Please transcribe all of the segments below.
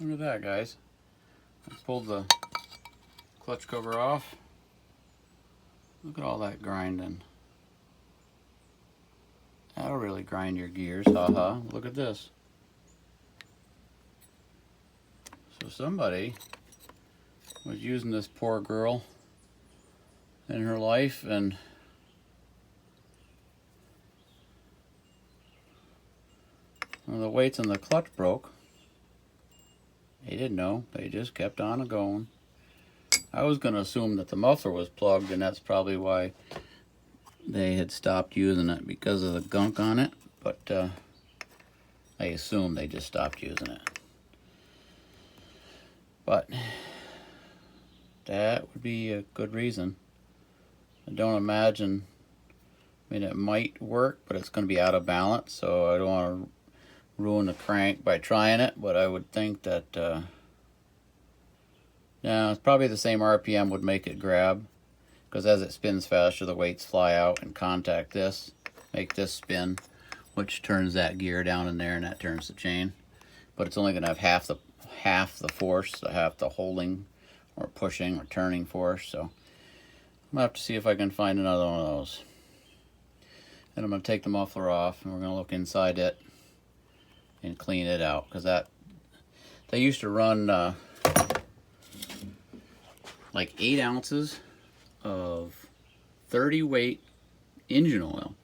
Look at that, guys. I pulled the clutch cover off. Look at all that grinding. That'll really grind your gears, haha. Look at this. So somebody was using this poor girl in her life, and when the weights on the clutch broke, they didn't know. They just kept on going. I was going to assume that the muffler was plugged, and that's probably why they had stopped using it, because of the gunk on it, but I assume they just stopped using it. But that would be a good reason. I don't imagine, I mean, it might work, but it's going to be out of balance, so I don't want to ruin the crank by trying it, but I would think that, yeah, it's probably the same RPM would make it grab, because as it spins faster, the weights fly out and contact this, make this spin, which turns that gear down in there, and that turns the chain. But it's only going to have half the force, so half the holding or pushing or turning force. So I'm going to have to see if I can find another one of those. And I'm going to take the muffler off, and we're going to look inside it and clean it out, because they used to run like 8 ounces of 30 weight engine oil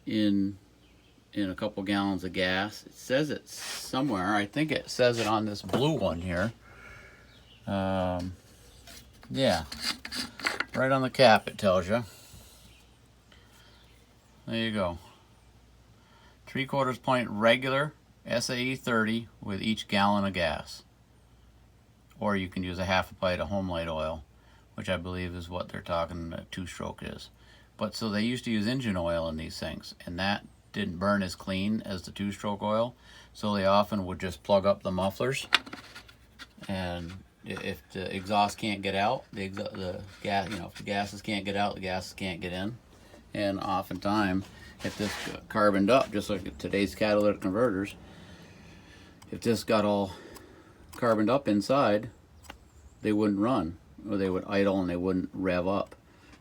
in a couple gallons of gas. It says it's somewhere. I think it says it on this blue one here. Yeah, right on the cap it tells you. There you go. 3/4 pint regular SAE 30 with each gallon of gas. Or you can use a half a pint of Homelite oil, which I believe is what they're talking a 2-stroke is. But so they used to use engine oil in these things, and that didn't burn as clean as the 2-stroke oil, so they often would just plug up the mufflers, and if the exhaust can't get out, the gas, if the gases can't get out, the gases can't get in. And oftentimes, if this carboned up, just like today's catalytic converters, if this got all carboned up inside, they wouldn't run, or they would idle and they wouldn't rev up.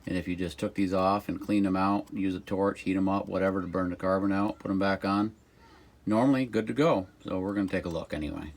And if you just took these off and cleaned them out, use a torch, heat them up, whatever, to burn the carbon out, put them back on, normally good to go. So we're going to take a look anyway.